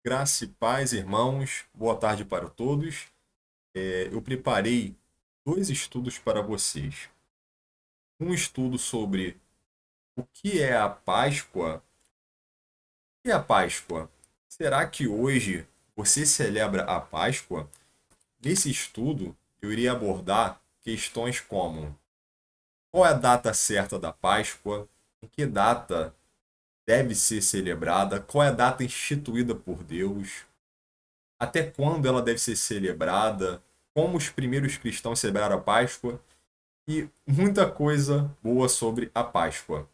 Graça e paz, irmãos. Boa tarde para todos. Eu preparei dois estudos para vocês. Um estudo sobre o que é a Páscoa. O que é a Páscoa? Será que hoje você celebra a Páscoa? Nesse estudo, eu irei abordar questões como: qual é a data certa da Páscoa? Em que data deve ser celebrada? Qual é a data instituída por Deus? Até quando ela deve ser celebrada, como os primeiros cristãos celebraram a Páscoa e muita coisa boa sobre a Páscoa.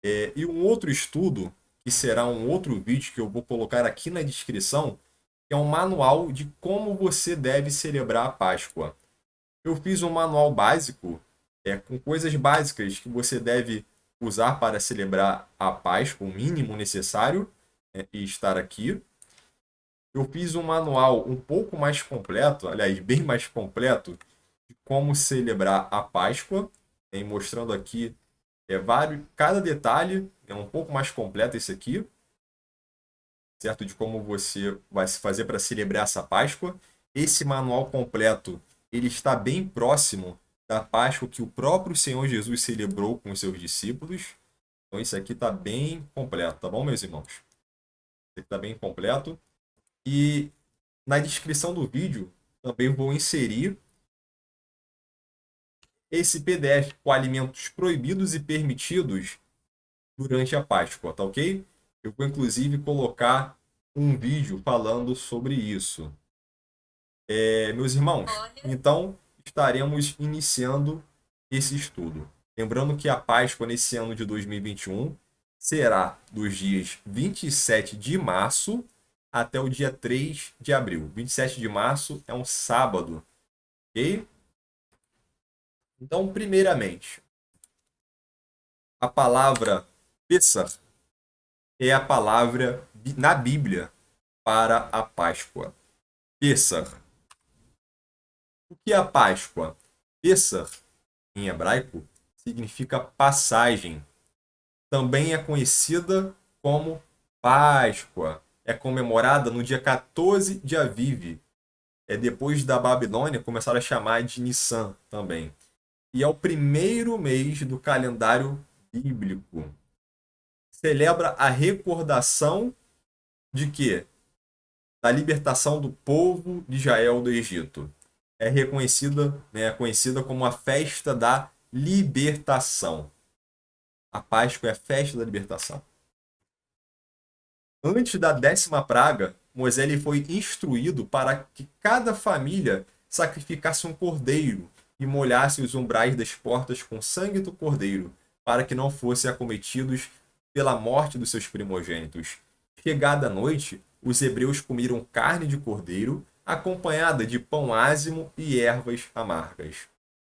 E um outro estudo, que será um outro vídeo que eu vou colocar aqui na descrição, que é um manual de como você deve celebrar a Páscoa. Eu fiz um manual básico, com coisas básicas que você deve usar para celebrar a Páscoa, o mínimo necessário, e estar aqui. Eu fiz um manual um pouco mais completo, aliás, bem mais completo, de como celebrar a Páscoa, mostrando aqui cada detalhe, é um pouco mais completo esse aqui, certo? De como você vai se fazer para celebrar essa Páscoa. Esse manual completo, ele está bem próximo da Páscoa que o próprio Senhor Jesus celebrou com os seus discípulos. Então, isso aqui está bem completo, tá bom, meus irmãos? Isso aqui está bem completo. E na descrição do vídeo também vou inserir esse PDF com alimentos proibidos e permitidos durante a Páscoa, tá ok? Eu vou inclusive colocar um vídeo falando sobre isso. Meus irmãos, então estaremos iniciando esse estudo. Lembrando que a Páscoa nesse ano de 2021 será dos dias 27 de março até o dia 3 de abril. 27 de março é um sábado, ok? Então, primeiramente, a palavra Pessah é a palavra na Bíblia para a Páscoa. Pessah. O que é a Páscoa? Pessah, em hebraico, significa passagem. Também é conhecida como Páscoa. É comemorada no dia 14 de Aviv. Depois da Babilônia, começaram a chamar de Nissan também. E é o primeiro mês do calendário bíblico. Celebra a recordação de quê? Da libertação do povo de Israel do Egito. É reconhecida, né, conhecida como a festa da libertação. A Páscoa é a festa da libertação. Antes da 10ª praga, Moisés ele foi instruído para que cada família sacrificasse um cordeiro e molhasse os umbrais das portas com sangue do cordeiro, para que não fossem acometidos pela morte dos seus primogênitos. Chegada a noite, os hebreus comeram carne de cordeiro, acompanhada de pão ázimo e ervas amargas.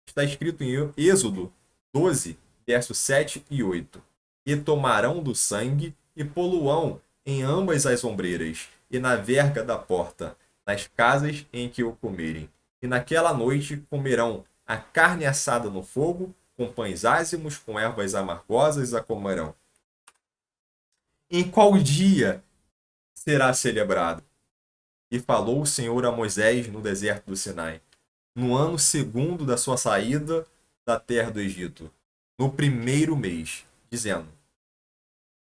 Está escrito em Êxodo 12, versos 7 e 8. E tomarão do sangue e poluão em ambas as ombreiras, e na verga da porta, nas casas em que o comerem. E naquela noite comerão a carne assada no fogo, com pães ázimos, com ervas amargosas a comerão. Em qual dia será celebrado? E falou o Senhor a Moisés no deserto do Sinai, no ano segundo da sua saída da terra do Egito, no primeiro mês, dizendo: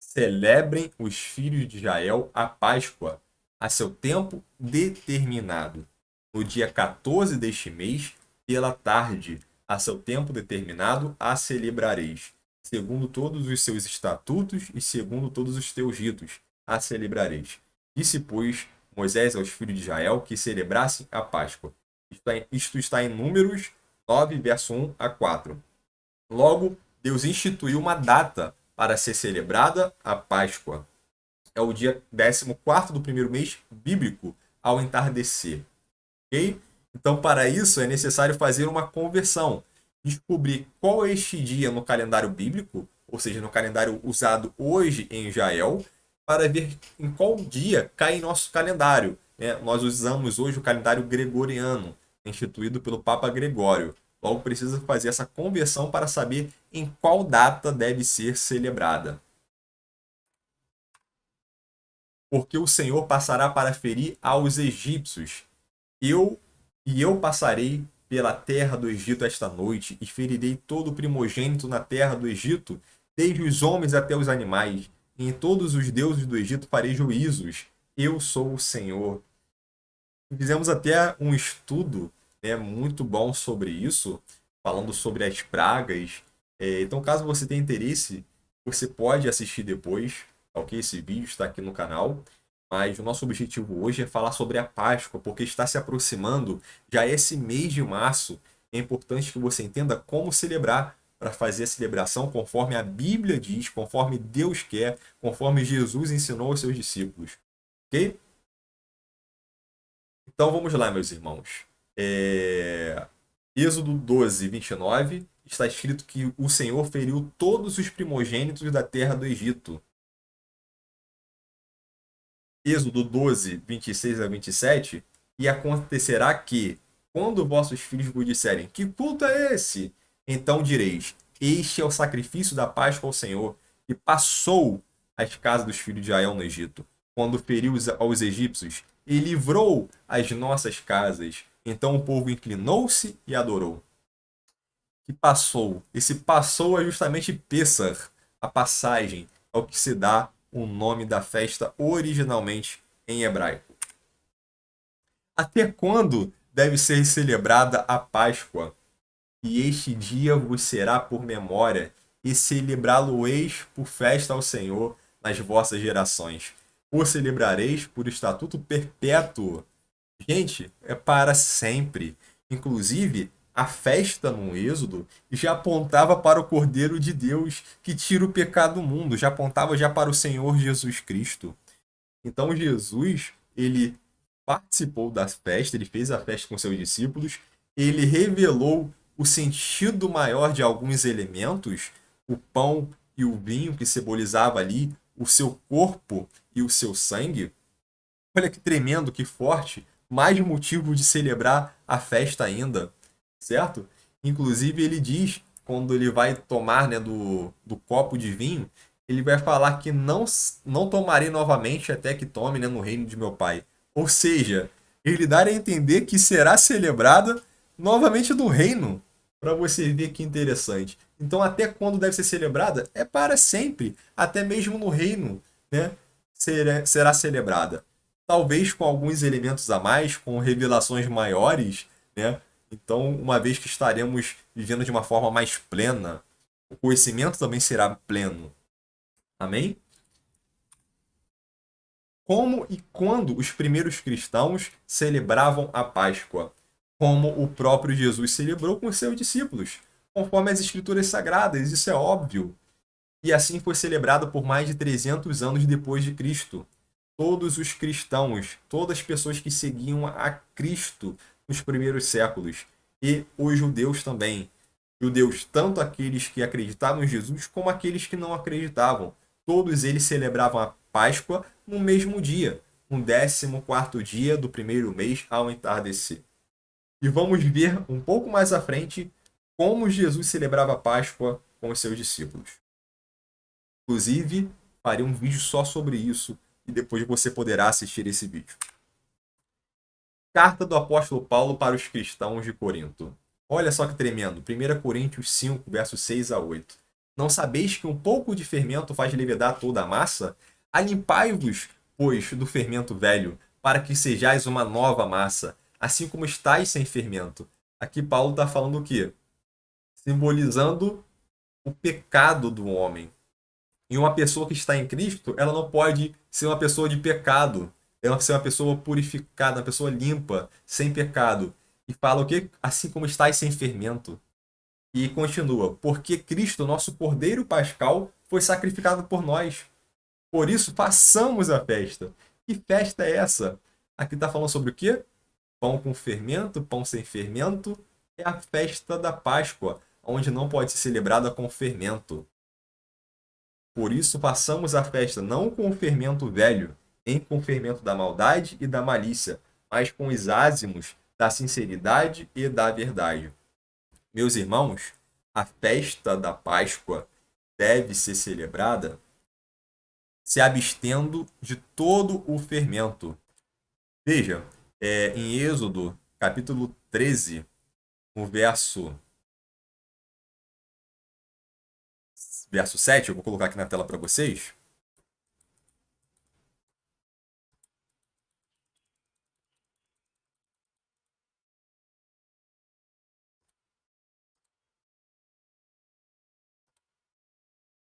celebrem os filhos de Israel a Páscoa a seu tempo determinado. No dia 14 deste mês, pela tarde, a seu tempo determinado, a celebrareis. Segundo todos os seus estatutos e segundo todos os teus ritos, a celebrareis. Disse, pois, Moisés aos filhos de Israel que celebrassem a Páscoa. Isto está em Números 9, verso 1 a 4. Logo, Deus instituiu uma data para ser celebrada a Páscoa. É o dia 14º do primeiro mês bíblico, ao entardecer. Ok? Então, para isso, é necessário fazer uma conversão. Descobrir qual é este dia no calendário bíblico, ou seja, no calendário usado hoje em Israel, para ver em qual dia cai em nosso calendário. Nós usamos hoje o calendário gregoriano, instituído pelo Papa Gregório. Logo, precisa fazer essa conversão para saber em qual data deve ser celebrada. porque o Senhor passará para ferir aos egípcios. Eu eu passarei pela terra do Egito esta noite e ferirei todo o primogênito na terra do Egito, desde os homens até os animais. E em todos os deuses do Egito farei juízos. Eu sou o Senhor. Fizemos até um estudo, né, muito bom sobre isso, falando sobre as pragas. Então, caso você tenha interesse, você pode assistir depois, tá ok? Esse vídeo está aqui no canal. Mas o nosso objetivo hoje é falar sobre a Páscoa, porque está se aproximando já esse mês de março. É importante que você entenda como celebrar para fazer a celebração conforme a Bíblia diz, conforme Deus quer, conforme Jesus ensinou aos seus discípulos. Ok? Então vamos lá, meus irmãos. Êxodo 12, 29, está escrito que o Senhor feriu todos os primogênitos da terra do Egito. Êxodo 12, 26 a 27, e acontecerá que, quando vossos filhos vos disserem, que culto é esse? Então direis, este é o sacrifício da Páscoa ao Senhor, que passou as casas dos filhos de Israel no Egito, quando feriu aos egípcios, e livrou as nossas casas. Então o povo inclinou-se e adorou. Que passou. Esse passou é justamente Pessah, a passagem, ao que se dá o nome da festa originalmente em hebraico. Até quando deve ser celebrada a Páscoa? E este dia vos será por memória, e celebrá-lo-eis por festa ao Senhor nas vossas gerações. O celebrareis por estatuto perpétuo. Gente, é para sempre. Inclusive, a festa no Êxodo já apontava para o Cordeiro de Deus que tira o pecado do mundo, já apontava já para o Senhor Jesus Cristo. Então Jesus, ele participou da festa, ele fez a festa com seus discípulos, ele revelou o sentido maior de alguns elementos, o pão e o vinho que simbolizava ali o seu corpo e o seu sangue. Olha que tremendo, que forte, mais motivo de celebrar a festa ainda, certo? Inclusive ele diz, quando ele vai tomar, né, do copo de vinho, ele vai falar que não tomarei novamente até que tome, né, no reino de meu pai. Ou seja, ele dá a entender que será celebrada novamente no reino, para você ver que interessante. Então, até quando deve ser celebrada? É para sempre, até mesmo no reino, né, será celebrada. Talvez com alguns elementos a mais, com revelações maiores, né? Então, uma vez que estaremos vivendo de uma forma mais plena, o conhecimento também será pleno. Amém? Como e quando os primeiros cristãos celebravam a Páscoa? Como o próprio Jesus celebrou com os seus discípulos, conforme as Escrituras Sagradas, isso é óbvio. E assim foi celebrado por mais de 300 anos depois de Cristo. Todos os cristãos, todas as pessoas que seguiam a Cristo nos primeiros séculos, e os judeus também. Judeus, tanto aqueles que acreditavam em Jesus, como aqueles que não acreditavam. Todos eles celebravam a Páscoa no mesmo dia, no 14º dia do primeiro mês ao entardecer. E vamos ver um pouco mais à frente como Jesus celebrava a Páscoa com os seus discípulos. Inclusive, farei um vídeo só sobre isso e depois você poderá assistir esse vídeo. Carta do apóstolo Paulo para os cristãos de Corinto. Olha só que tremendo. 1 Coríntios 5, versos 6 a 8. Não sabeis que um pouco de fermento faz levedar toda a massa? Alimpai-vos, pois, do fermento velho, para que sejais uma nova massa, assim como estáis sem fermento. Aqui Paulo está falando o quê? Simbolizando o pecado do homem. E uma pessoa que está em Cristo, ela não pode ser uma pessoa de pecado. Ela tem que ser uma pessoa purificada, uma pessoa limpa, sem pecado. E fala o quê? Assim como estáis sem fermento. E continua. Porque Cristo, nosso Cordeiro Pascal, foi sacrificado por nós. Por isso, façamos a festa. Que festa é essa? Aqui está falando sobre o quê? Pão com fermento, pão sem fermento. É a festa da Páscoa, onde não pode ser celebrada com fermento. Por isso façamos a festa não com o fermento velho, nem com o fermento da maldade e da malícia, mas com os ázimos da sinceridade e da verdade. Meus irmãos, a festa da Páscoa deve ser celebrada se abstendo de todo o fermento. Veja, em Êxodo, capítulo 13, no verso 7, eu vou colocar aqui na tela para vocês.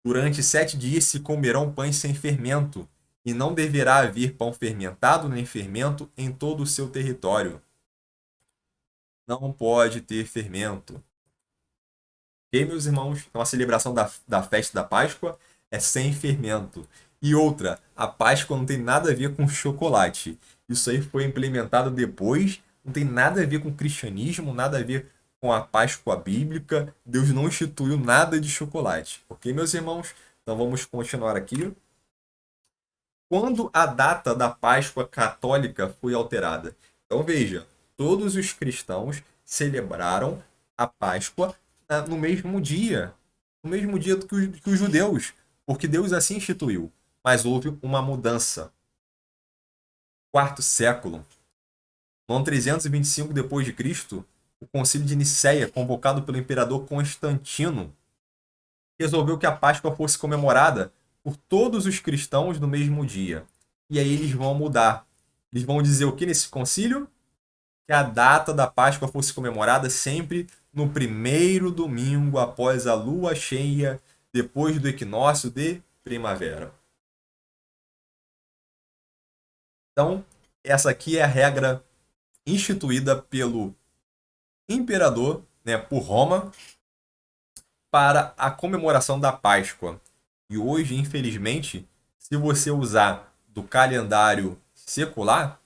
Durante 7 dias se comerão pães sem fermento, e não deverá haver pão fermentado nem fermento em todo o seu território. Não pode ter fermento. Ok, meus irmãos? Então a celebração da festa da Páscoa é sem fermento. E outra, a Páscoa não tem nada a ver com chocolate. Isso aí foi implementado depois, não tem nada a ver com cristianismo, nada a ver com a Páscoa bíblica. Deus não instituiu nada de chocolate. Ok, meus irmãos? Então vamos continuar aqui. Quando a data da Páscoa católica foi alterada? Então veja, todos os cristãos celebraram a Páscoa no mesmo dia do que os judeus, porque Deus assim instituiu. Mas houve uma mudança. Quarto século, no ano 325 depois de Cristo, o Concílio de Nicéia, convocado pelo imperador Constantino, resolveu que a Páscoa fosse comemorada por todos os cristãos no mesmo dia. E aí eles vão mudar. Eles vão dizer o que nesse concílio? Que a data da Páscoa fosse comemorada sempre no primeiro domingo após a lua cheia, depois do equinócio de primavera. Então, essa aqui é a regra instituída pelo imperador, né, por Roma, para a comemoração da Páscoa. E hoje, infelizmente, se você usar do calendário secular,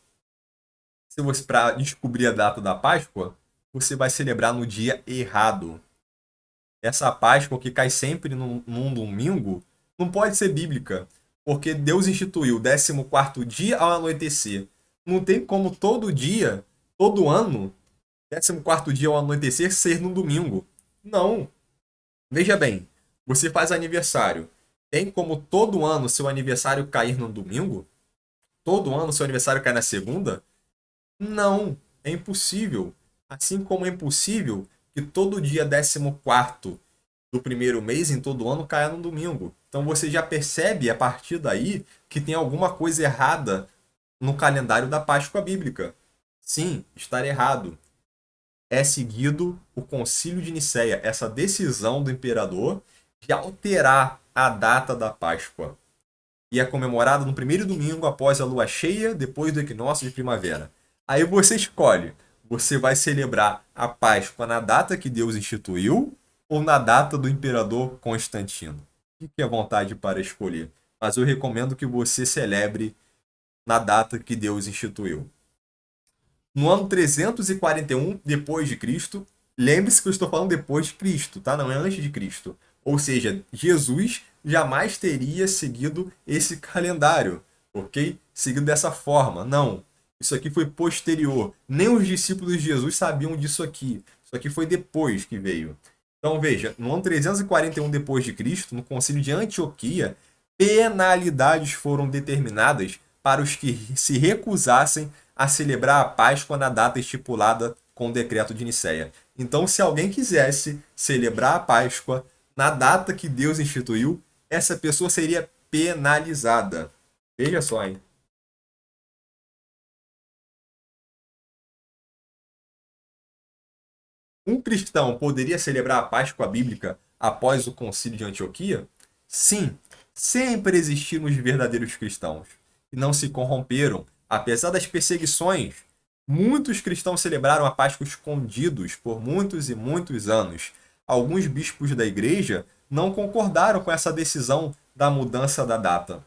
se você para descobrir a data da Páscoa, você vai celebrar no dia errado. Essa Páscoa que cai sempre num domingo não pode ser bíblica, porque Deus instituiu o 14º dia ao anoitecer. Não tem como todo dia, todo ano, 14º dia ao anoitecer ser no domingo. Não. Veja bem, você faz aniversário. Tem como todo ano seu aniversário cair no domingo? Todo ano seu aniversário cai na segunda? Não, é impossível. Assim como é impossível que todo dia 14º do primeiro mês em todo ano caia no domingo. Então você já percebe a partir daí que tem alguma coisa errada no calendário da Páscoa bíblica. Sim, estar errado. É seguido o Concílio de Nicéia, essa decisão do imperador de alterar a data da Páscoa. E é comemorado no primeiro domingo após a lua cheia, depois do equinócio de primavera. Aí você escolhe. Você vai celebrar a Páscoa na data que Deus instituiu ou na data do imperador Constantino? Fique à vontade para escolher. Mas eu recomendo que você celebre na data que Deus instituiu. No ano 341 depois de Cristo, lembre-se que eu estou falando depois de Cristo, tá? Não é antes de Cristo. Ou seja, Jesus jamais teria seguido esse calendário, ok? Seguido dessa forma. Não. Isso aqui foi posterior. Nem os discípulos de Jesus sabiam disso aqui. Isso aqui foi depois que veio. Então veja, no ano 341 depois de Cristo, no Concílio de Antioquia, penalidades foram determinadas para os que se recusassem a celebrar a Páscoa na data estipulada com o decreto de Nicéia. Então, se alguém quisesse celebrar a Páscoa na data que Deus instituiu, essa pessoa seria penalizada. Veja só, hein? Um cristão poderia celebrar a Páscoa bíblica após o Concílio de Antioquia? Sim, sempre existiram os verdadeiros cristãos e não se corromperam. Apesar das perseguições, muitos cristãos celebraram a Páscoa escondidos por muitos e muitos anos. Alguns bispos da igreja não concordaram com essa decisão da mudança da data.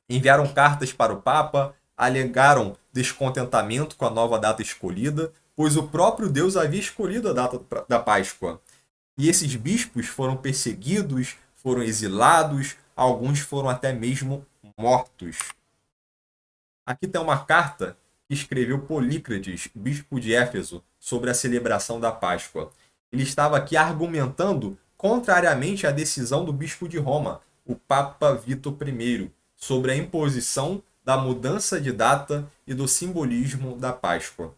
Enviaram cartas para o Papa, alegaram descontentamento com a nova data escolhida, pois o próprio Deus havia escolhido a data da Páscoa. E esses bispos foram perseguidos, foram exilados, alguns foram até mesmo mortos. Aqui tem uma carta que escreveu Polícrates, bispo de Éfeso, sobre a celebração da Páscoa. Ele estava aqui argumentando contrariamente à decisão do bispo de Roma, o Papa Vitor I. sobre a imposição da mudança de data e do simbolismo da Páscoa.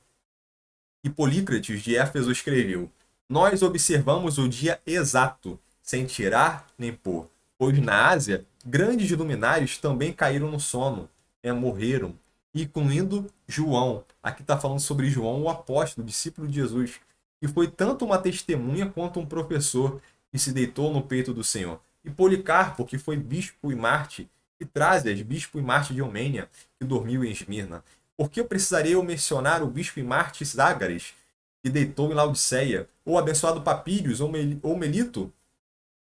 E Polícrates de Éfeso escreveu: Nós observamos o dia exato, sem tirar nem pôr, pois na Ásia grandes luminares também caíram no sono, morreram, incluindo João. Aqui está falando sobre João, o apóstolo, discípulo de Jesus, que foi tanto uma testemunha quanto um professor que se deitou no peito do Senhor. E Policarpo, que foi bispo e Marte, e Trásias, bispo e Marte de Eumênia, que dormiu em Esmirna. Por que eu precisaria eu mencionar o bispo e Marte Zágares, que deitou em Laodiceia, ou o abençoado Papírios, ou Melito?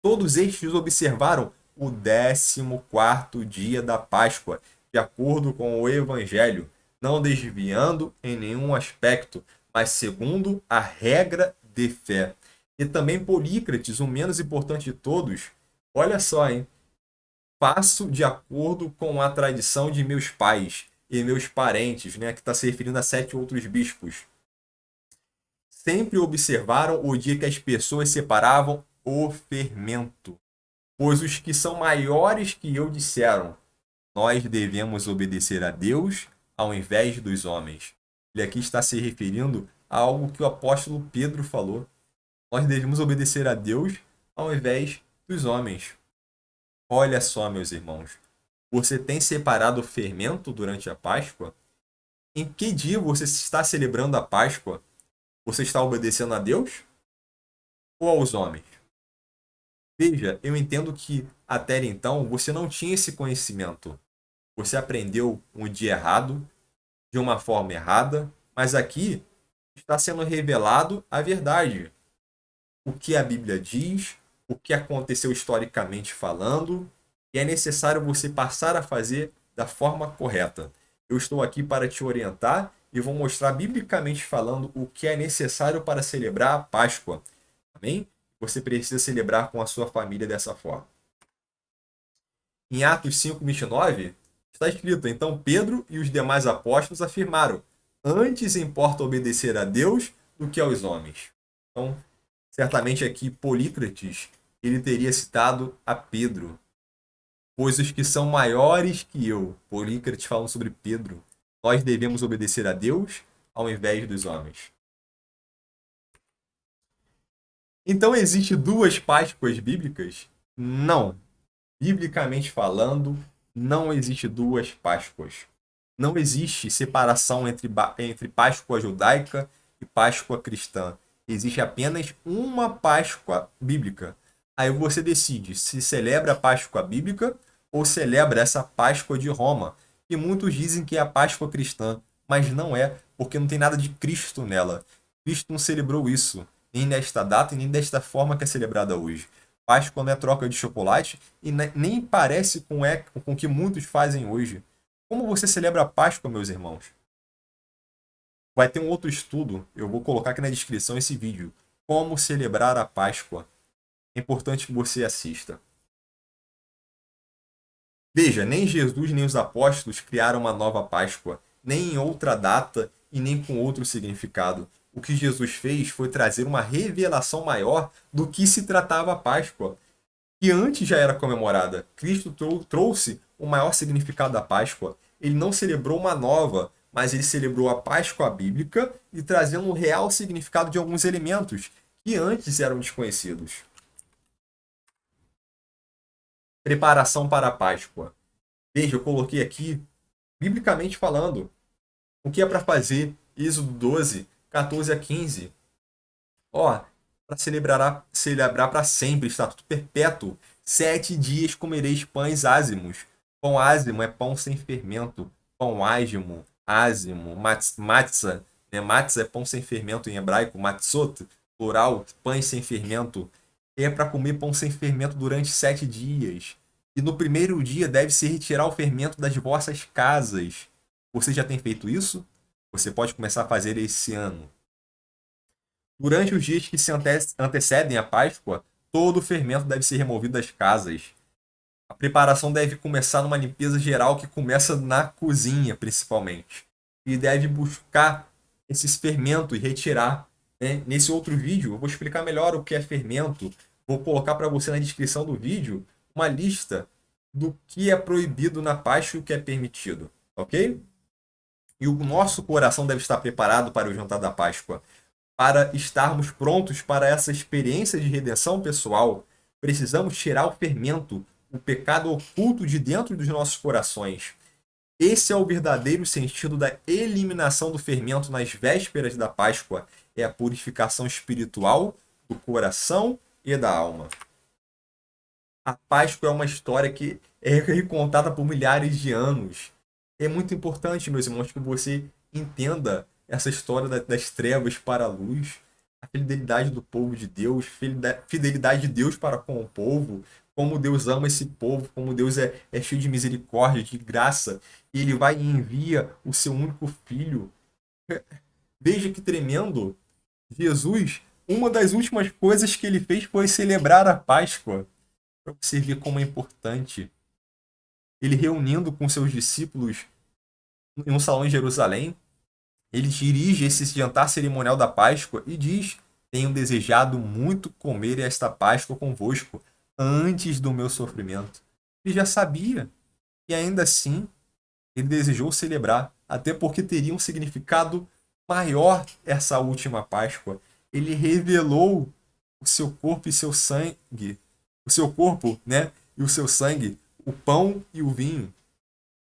Todos estes observaram o 14º dia da Páscoa, de acordo com o Evangelho, não desviando em nenhum aspecto, mas segundo a regra de fé. E também Polícrates, o menos importante de todos, olha só, hein? Faço de acordo com a tradição de meus pais e meus parentes, né, que está se referindo a 7 outros bispos. Sempre observaram o dia que as pessoas separavam o fermento. Pois os que são maiores que eu disseram, nós devemos obedecer a Deus ao invés dos homens. Ele aqui está se referindo a algo que o apóstolo Pedro falou. Nós devemos obedecer a Deus ao invés dos homens. Olha só, meus irmãos. Você tem separado o fermento durante a Páscoa? Em que dia você está celebrando a Páscoa? Você está obedecendo a Deus ou aos homens? Veja, eu entendo que até então você não tinha esse conhecimento. Você aprendeu um dia errado, de uma forma errada, mas aqui está sendo revelado a verdade. O que a Bíblia diz, o que aconteceu historicamente falando, e é necessário você passar a fazer da forma correta. Eu estou aqui para te orientar e vou mostrar biblicamente falando o que é necessário para celebrar a Páscoa. Amém? Você precisa celebrar com a sua família dessa forma. Em Atos 5:29, está escrito: Então Pedro e os demais apóstolos afirmaram: Antes importa obedecer a Deus do que aos homens. Então, certamente aqui Polícrates, ele teria citado a Pedro. Pois os que são maiores que eu, Polícrates falando sobre Pedro, nós devemos obedecer a Deus ao invés dos homens. Então, existem 2 Páscoas bíblicas? Não. Biblicamente falando, não existe 2 Páscoas. Não existe separação entre Páscoa judaica e Páscoa cristã. Existe apenas uma Páscoa bíblica. Aí você decide se celebra a Páscoa bíblica ou celebra essa Páscoa de Roma. E muitos dizem que é a Páscoa cristã, mas não é, porque não tem nada de Cristo nela. Cristo não celebrou isso, nem nesta data e nem desta forma que é celebrada hoje. Páscoa não é troca de chocolate e nem parece com o que muitos fazem hoje. Como você celebra a Páscoa, meus irmãos? Vai ter um outro estudo, eu vou colocar aqui na descrição esse vídeo. Como celebrar a Páscoa. É importante que você assista. Veja, nem Jesus nem os apóstolos criaram uma nova Páscoa, nem em outra data e nem com outro significado. O que Jesus fez foi trazer uma revelação maior do que se tratava a Páscoa, que antes já era comemorada. Cristo trouxe o maior significado da Páscoa. Ele não celebrou uma nova, mas ele celebrou a Páscoa bíblica e trazendo o real significado de alguns elementos que antes eram desconhecidos. Preparação para a Páscoa. Veja, eu coloquei aqui, biblicamente falando, o que é para fazer. Êxodo 12, 14 a 15. Para celebrar para sempre, estatuto perpétuo. 7 dias comereis pães ázimos. Pão ázimo é pão sem fermento. Pão ázimo, matzah. Matzah é pão sem fermento em hebraico. Matzot, plural, pães sem fermento. É para comer pão sem fermento durante 7 dias. E no primeiro dia deve-se retirar o fermento das vossas casas. Você já tem feito isso? Você pode começar a fazer esse ano. Durante os dias que se antecedem a Páscoa, todo o fermento deve ser removido das casas. A preparação deve começar numa limpeza geral que começa na cozinha, principalmente. E deve buscar esses fermentos e retirar. Nesse outro vídeo, eu vou explicar melhor o que é fermento. Vou colocar para você na descrição do vídeo uma lista do que é proibido na Páscoa e o que é permitido, ok? E o nosso coração deve estar preparado para o jantar da Páscoa. Para estarmos prontos para essa experiência de redenção pessoal, precisamos tirar o fermento, o pecado oculto de dentro dos nossos corações. Esse é o verdadeiro sentido da eliminação do fermento nas vésperas da Páscoa. É a purificação espiritual do coração e da alma. A Páscoa é uma história que é recontada por milhares de anos. É muito importante, meus irmãos, que você entenda essa história das trevas para a luz, a fidelidade do povo de Deus, fidelidade de Deus para com o povo, como Deus ama esse povo, como Deus é cheio de misericórdia, de graça, e Ele vai e envia o seu único filho. Veja que tremendo! Jesus, uma das últimas coisas que ele fez foi celebrar a Páscoa, para você ver como é importante. Ele reunindo com seus discípulos em um salão em Jerusalém, ele dirige esse jantar cerimonial da Páscoa e diz: Tenho desejado muito comer esta Páscoa convosco antes do meu sofrimento. Ele já sabia, e ainda assim ele desejou celebrar, até porque teria um significado maior essa última Páscoa. Ele revelou o seu corpo e seu sangue, o seu corpo, né, e o seu sangue, o pão e o vinho.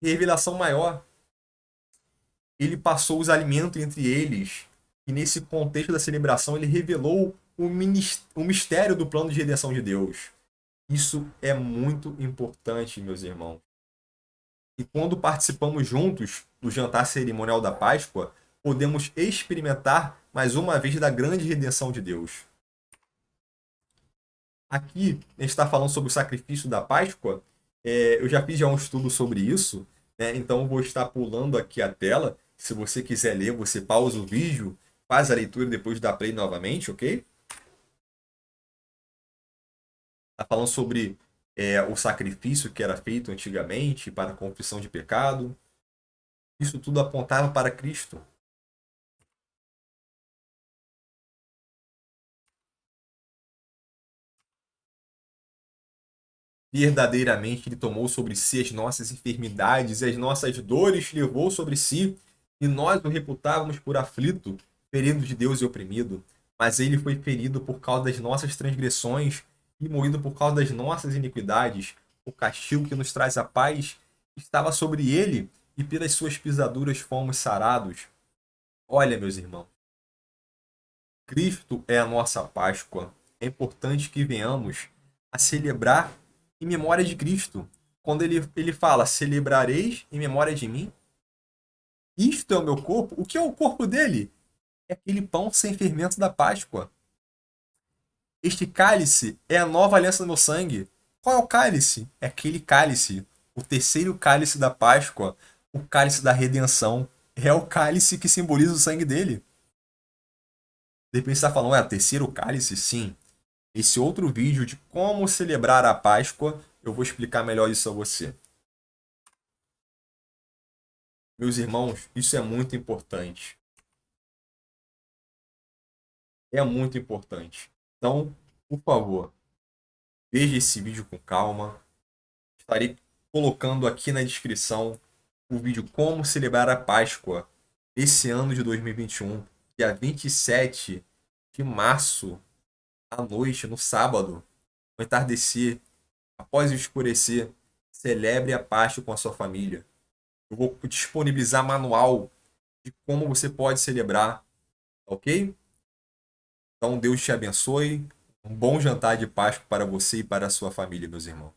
Revelação maior. Ele passou os alimentos entre eles. E nesse contexto da celebração, ele revelou o mistério do plano de redenção de Deus. Isso é muito importante, meus irmãos. E quando participamos juntos do jantar cerimonial da Páscoa, podemos experimentar mais uma vez da grande redenção de Deus. Aqui, a gente está falando sobre o sacrifício da Páscoa. Eu já fiz um estudo sobre isso, né? Então eu vou estar pulando aqui a tela. Se você quiser ler, você pausa o vídeo, faz a leitura e depois dá play novamente, ok? Está falando sobre o sacrifício que era feito antigamente para a confissão de pecado. Isso tudo apontava para Cristo. Verdadeiramente ele tomou sobre si as nossas enfermidades e as nossas dores levou sobre si, e nós o reputávamos por aflito, ferido de Deus e oprimido. Mas ele foi ferido por causa das nossas transgressões e moído por causa das nossas iniquidades. O castigo que nos traz a paz estava sobre ele, e pelas suas pisaduras fomos sarados. Olha, meus irmãos, Cristo é a nossa Páscoa. É importante que venhamos a celebrar em memória de Cristo. Quando ele fala, celebrareis em memória de mim, isto é o meu corpo. O que é o corpo dele? É aquele pão sem fermento da Páscoa. Este cálice é a nova aliança do meu sangue. Qual é o cálice? É aquele cálice, o terceiro cálice da Páscoa, o cálice da redenção. É o cálice que simboliza o sangue dele. De repente você está falando, o terceiro cálice? Sim. Esse outro vídeo de como celebrar a Páscoa, eu vou explicar melhor isso a você. Meus irmãos, isso é muito importante. É muito importante. Então, por favor, veja esse vídeo com calma. Estarei colocando aqui na descrição o vídeo Como Celebrar a Páscoa esse ano de 2021, dia 27 de março, à noite, no sábado, no entardecer, após o escurecer. Celebre a Páscoa com a sua família. Eu vou disponibilizar manual de como você pode celebrar, ok? Então Deus te abençoe. Um bom jantar de Páscoa para você e para a sua família, meus irmãos.